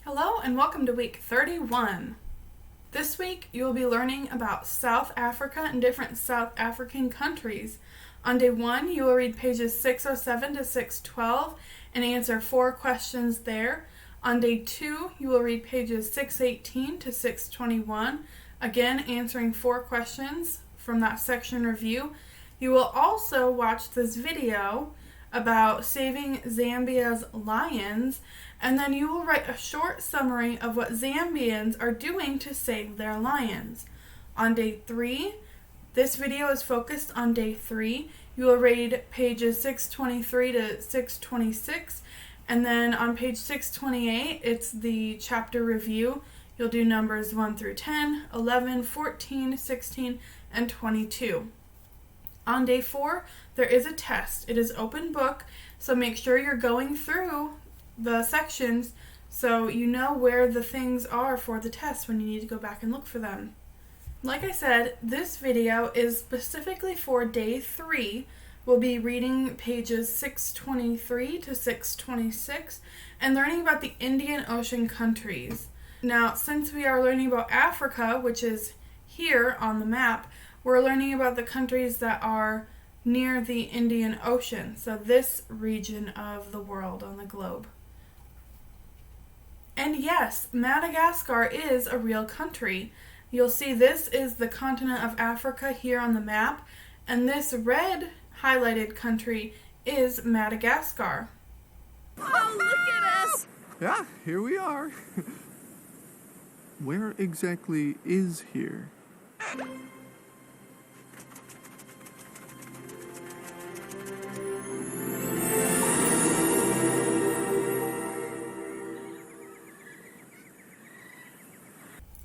Hello and welcome to week 31. This week you will be learning about South Africa and different South African countries. On day 1 you will read pages 607 to 612 and answer 4 questions there. On day 2 you will read pages 618 to 621, again answering 4 questions from that section review. You will also watch this video about saving Zambia's lions, and then you will write a short summary of what Zambians are doing to save their lions. On day 3, this video is focused on day 3. You will read pages 623 to 626, and then on page 628, it's the chapter review. You'll do numbers 1 through 10, 11, 14, 16, and 22. On day 4, there is a test. It is open book, so make sure you're going through the sections so you know where the things are for the test when you need to go back and look for them. Like I said, this video is specifically for day 3. We'll be reading pages 623 to 626 and learning about the Indian Ocean countries. Now, since we are learning about Africa, which is here on the map, we're learning about the countries that are near the Indian Ocean, so this region of the world on the globe. And yes, Madagascar is a real country. You'll see this is the continent of Africa here on the map, and this red highlighted country is Madagascar. Oh, look at us! Yeah, here we are. Where exactly is here?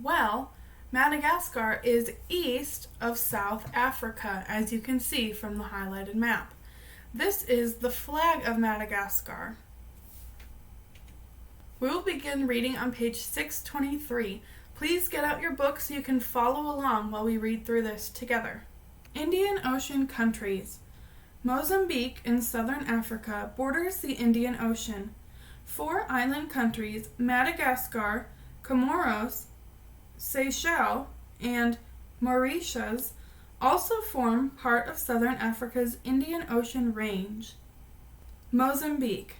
Well, Madagascar is east of South Africa, as you can see from the highlighted map. This is the flag of Madagascar. We will begin reading on page 623. Please get out your book so you can follow along while we read through this together. Indian Ocean countries. Mozambique in southern Africa borders the Indian Ocean. 4 island countries, Madagascar, Comoros, Seychelles, and Mauritius, also form part of southern Africa's Indian Ocean range. Mozambique.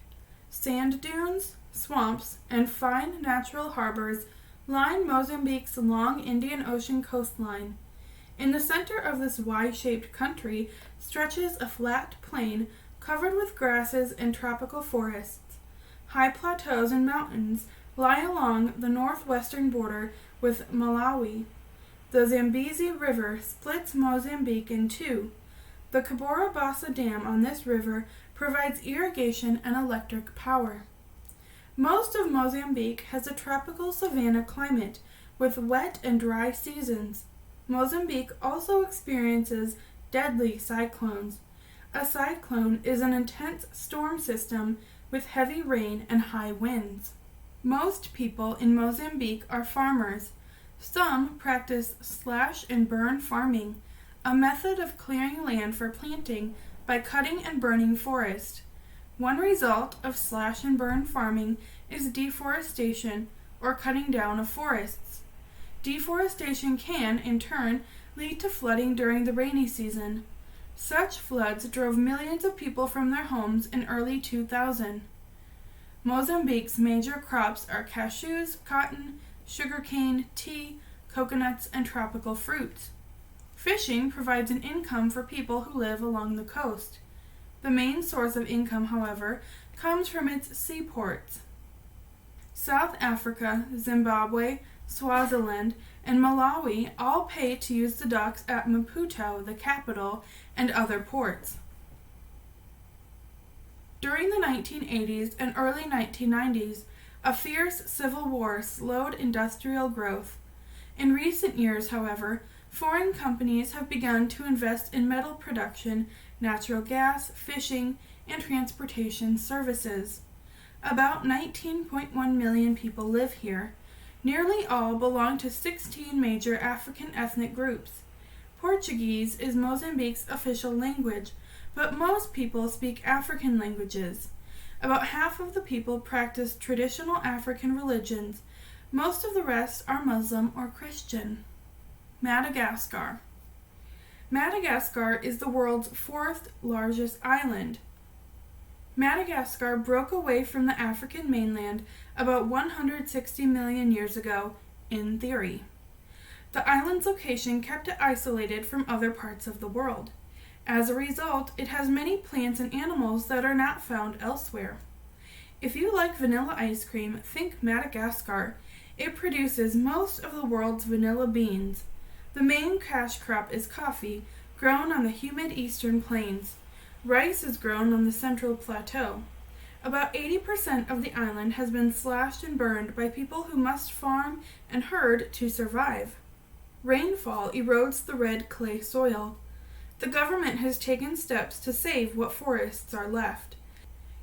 Sand dunes, swamps, and fine natural harbors line Mozambique's long Indian Ocean coastline. In the center of this Y-shaped country stretches a flat plain covered with grasses and tropical forests. High plateaus and mountains lie along the northwestern border with Malawi. The Zambezi River splits Mozambique in 2. The Cabora Bassa Dam on this river provides irrigation and electric power. Most of Mozambique has a tropical savanna climate with wet and dry seasons. Mozambique also experiences deadly cyclones. A cyclone is an intense storm system with heavy rain and high winds. Most people in Mozambique are farmers. Some practice slash and burn farming, a method of clearing land for planting by cutting and burning forest. One result of slash and burn farming is deforestation, or cutting down of forests. Deforestation can, in turn, lead to flooding during the rainy season. Such floods drove millions of people from their homes in early 2000. Mozambique's major crops are cashews, cotton, sugarcane, tea, coconuts, and tropical fruits. Fishing provides an income for people who live along the coast. The main source of income, however, comes from its seaports. South Africa, Zimbabwe, Swaziland, and Malawi all pay to use the docks at Maputo, the capital, and other ports. During the 1980s and early 1990s, a fierce civil war slowed industrial growth. In recent years, however, foreign companies have begun to invest in metal production, natural gas, fishing, and transportation services. About 19.1 million people live here. Nearly all belong to 16 major African ethnic groups. Portuguese is Mozambique's official language, but most people speak African languages. About half of the people practice traditional African religions. Most of the rest are Muslim or Christian. Madagascar. Madagascar is the world's fourth largest island. Madagascar broke away from the African mainland about 160 million years ago, in theory. The island's location kept it isolated from other parts of the world. As a result, it has many plants and animals that are not found elsewhere. If you like vanilla ice cream, think Madagascar. It produces most of the world's vanilla beans. The main cash crop is coffee, grown on the humid eastern plains. Rice is grown on the central plateau. About 80% of the island has been slashed and burned by people who must farm and herd to survive. Rainfall erodes the red clay soil. The government has taken steps to save what forests are left.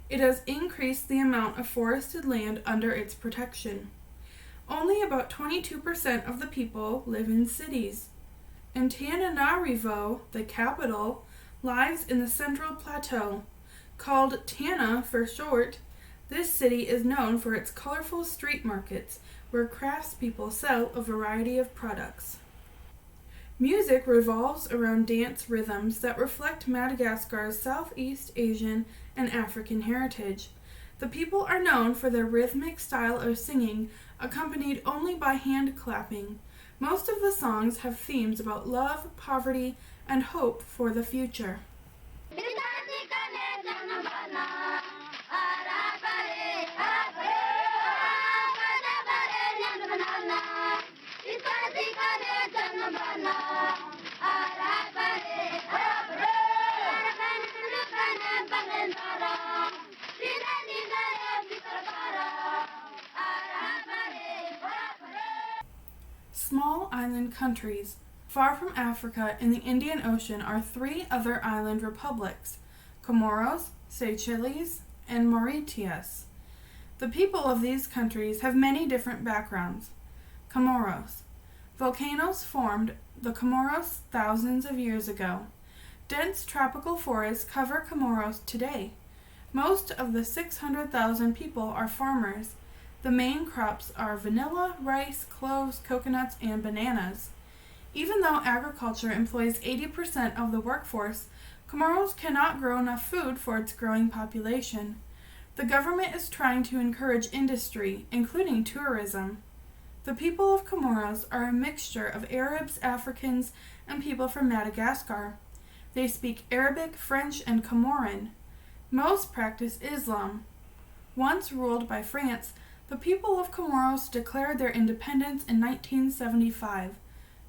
It has increased the amount of forested land under its protection. Only about 22% of the people live in cities. Antananarivo, the capital, lies in the central plateau. Called Tana for short, this city is known for its colorful street markets where craftspeople sell a variety of products. Music revolves around dance rhythms that reflect Madagascar's Southeast Asian and African heritage. The people are known for their rhythmic style of singing, accompanied only by hand clapping. Most of the songs have themes about love, poverty, and hope for the future. Small island countries. Far from Africa in the Indian Ocean are three other island republics, Comoros, Seychelles, and Mauritius. The people of these countries have many different backgrounds. Comoros. Volcanoes formed the Comoros thousands of years ago. Dense tropical forests cover Comoros today. Most of the 600,000 people are farmers. The main crops are vanilla, rice, cloves, coconuts, and bananas. Even though agriculture employs 80% of the workforce, Comoros cannot grow enough food for its growing population. The government is trying to encourage industry, including tourism. The people of Comoros are a mixture of Arabs, Africans, and people from Madagascar. They speak Arabic, French, and Comoran. Most practice Islam. Once ruled by France, the people of Comoros declared their independence in 1975.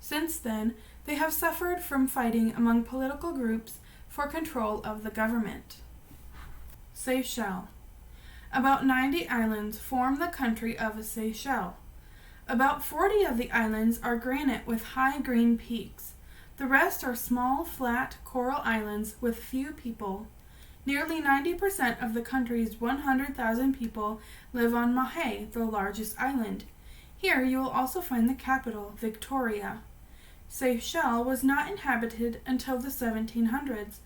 Since then, they have suffered from fighting among political groups for control of the government. Seychelles. About 90 islands form the country of Seychelles. About 40 of the islands are granite with high green peaks. The rest are small, flat coral islands with few people. Nearly 90% of the country's 100,000 people live on Mahé, the largest island. Here you will also find the capital, Victoria. Seychelles was not inhabited until the 1700s.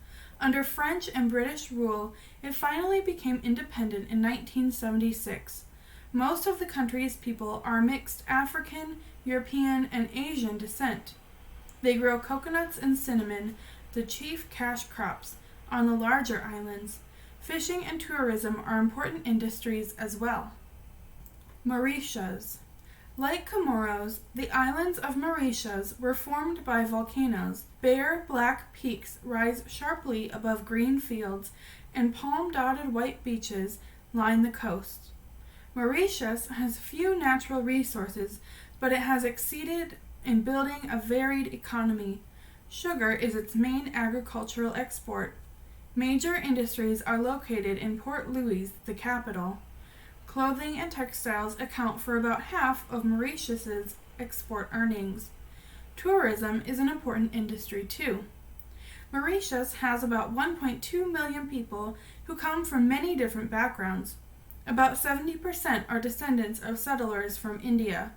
Under French and British rule, it finally became independent in 1976. Most of the country's people are mixed African, European, and Asian descent. They grow coconuts and cinnamon, the chief cash crops, on the larger islands. Fishing and tourism are important industries as well. Mauritius. Like Comoros, the islands of Mauritius were formed by volcanoes. Bare, black peaks rise sharply above green fields, and palm-dotted white beaches line the coast. Mauritius has few natural resources, but it has succeeded in building a varied economy. Sugar is its main agricultural export. Major industries are located in Port Louis, the capital. Clothing and textiles account for about half of Mauritius's export earnings. Tourism is an important industry too. Mauritius has about 1.2 million people who come from many different backgrounds. About 70% are descendants of settlers from India.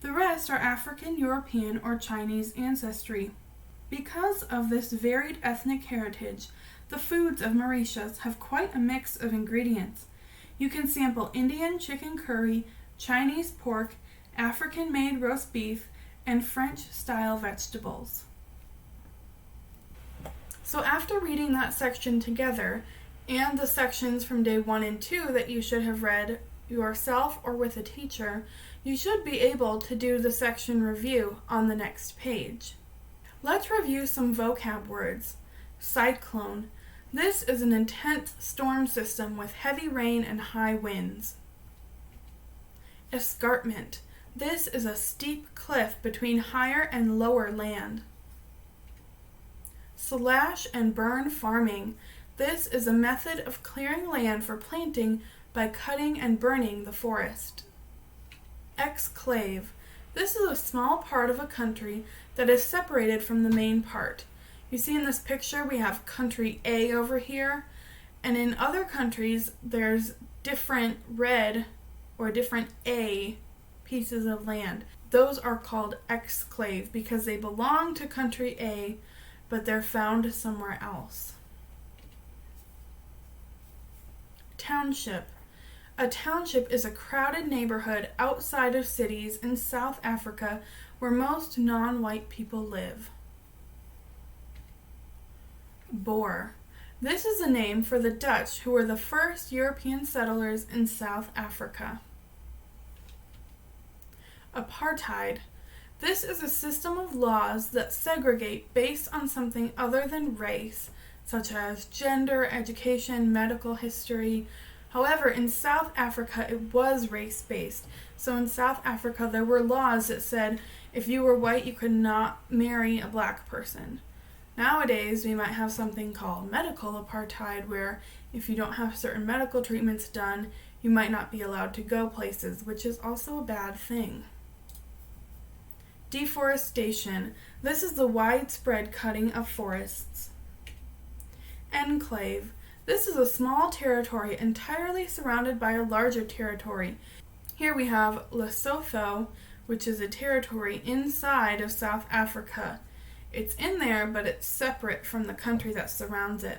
The rest are African, European, or Chinese ancestry. Because of this varied ethnic heritage, the foods of Mauritius have quite a mix of ingredients. You can sample Indian chicken curry, Chinese pork, African-made roast beef, and French-style vegetables. So after reading that section together, and the sections from day 1 and 2 that you should have read yourself or with a teacher, you should be able to do the section review on the next page. Let's review some vocab words. Cyclone. This is an intense storm system with heavy rain and high winds. Escarpment. This is a steep cliff between higher and lower land. Slash and burn farming. This is a method of clearing land for planting by cutting and burning the forest. Exclave. This is a small part of a country that is separated from the main part. You see in this picture we have country A over here, and in other countries there's different red or different A pieces of land. Those are called exclave because they belong to country A, but they're found somewhere else. Township. A township is a crowded neighborhood outside of cities in South Africa where most non-white people live. Boer. This is a name for the Dutch who were the first European settlers in South Africa. Apartheid. This is a system of laws that segregate based on something other than race, such as gender, education, medical history. However, in South Africa, it was race-based. So in South Africa, there were laws that said if you were white, you could not marry a black person. Nowadays, we might have something called medical apartheid, where if you don't have certain medical treatments done, you might not be allowed to go places, which is also a bad thing. Deforestation. This is the widespread cutting of forests. Enclave. This is a small territory entirely surrounded by a larger territory. Here we have Lesotho, which is a territory inside of South Africa. It's in there, but it's separate from the country that surrounds it.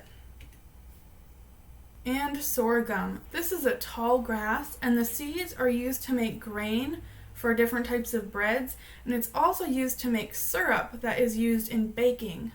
And sorghum. This is a tall grass, and the seeds are used to make grain for different types of breads, and it's also used to make syrup that is used in baking.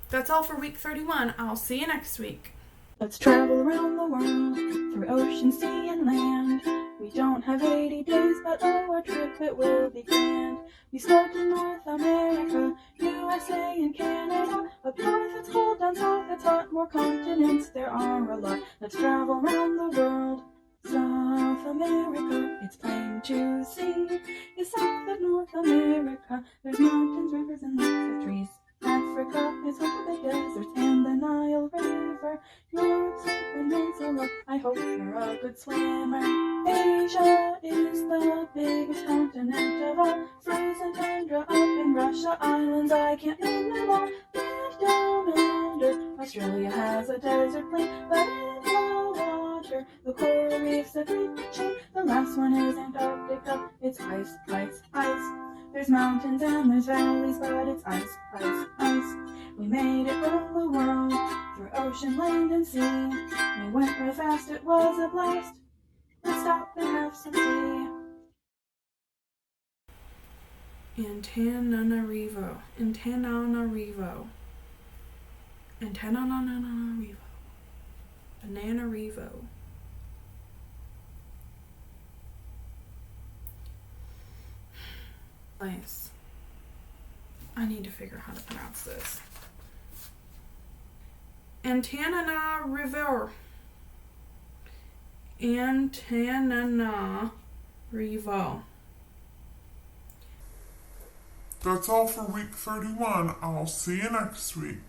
That's all for week 31. I'll see you next week. Let's travel around the world, through ocean, sea, and land. We don't have 80 days, but oh, our trip, it will be grand. We start in North America, USA and Canada. Up north it's cold, down south it's hot, more continents there are a lot. Let's travel around the world. South America, it's plain to see. Is south of North America, there's mountains, rivers, and lots of trees. Africa is home to the deserts and the Nile River. Europe's a peninsula, I hope you're a good swimmer. Asia is the biggest continent of all. Frozen tundra up in Russia, islands I can't name them all. And down under, Australia has a desert plain, but in the water, the coral reefs are bleaching. The last one is Antarctica, it's ice, ice, ice. There's mountains and there's valleys, but it's ice, ice, ice. We made it around the world, through ocean, land, and sea. We went real fast, it was a blast. Let's stop and have some tea. Antananarivo, Antananarivo, Antananarivo, Bananarivo. Nice. I need to figure out how to pronounce this. Antananarivo. Antananarivo. That's all for week 31. I'll see you next week.